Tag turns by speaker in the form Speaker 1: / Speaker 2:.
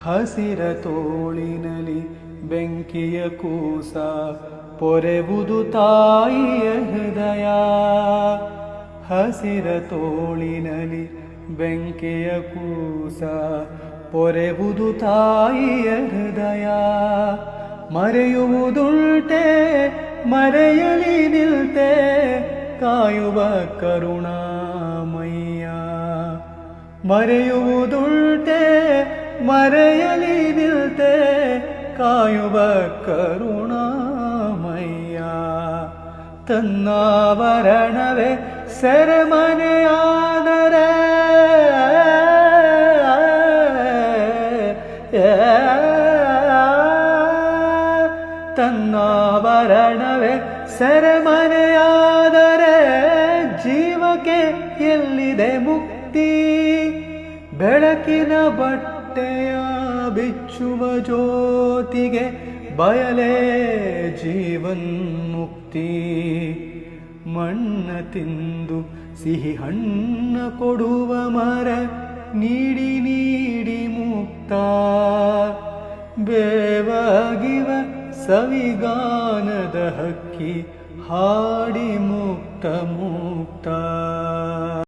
Speaker 1: ಹಸಿರ ತೋಳಿನಲಿ ಬೆಂಕಿಯ ಕೂಸ ಪೊರೆವುದು ತಾಯಿಯ ಹೃದಯ. ಹಸಿರ ತೋಳಿನಲಿ ಬೆಂಕಿಯ ಕೂಸ ಪೊರೆವುದು ತಾಯಿಯ ಹೃದಯ. ಮರೆಯುವುದುಂಟೆ ಮರೆಯಲಿ ನಿಲ್ತೆ ಕಾಯುವ ಕರುಣಾಮಯ್ಯ. ಮರೆಯುವುದುಂಟೆ ಮರೆಯಲಿ ನಿಲ್ತೆ ಕಾಯುವ ಕರುಣಾಮಯ್ಯ. ತನ್ನಾವರಣವೇ ಸೆರೆಮನೆಯಾದರೆ ತನ್ನಾವರಣವೇ ಸೆರೆಮನೆಯಾದರೆ ಜೀವಕ್ಕೆ ಎಲ್ಲಿದೆ ಮುಕ್ತಿ. ಬೆಳಕಿನ ಬಟ್ಟೆಯ ಬಿಚ್ಚುವ ಜ್ಯೋತಿಗೆ ಬಯಲೇ ಜೀವನ್ಮುಕ್ತಿ. ಮಣ್ಣ ತಿಂದು ಸಿಹಿ ಹಣ್ಣ ಕೊಡುವ ಮರ ನೀಡಿ ನೀಡಿ ಮುಕ್ತ. ಬೇವಾಗಿವ ಸವಿಗಾನದ ಹಕ್ಕಿ ಹಾಡಿ ಮುಕ್ತ ಮುಕ್ತ.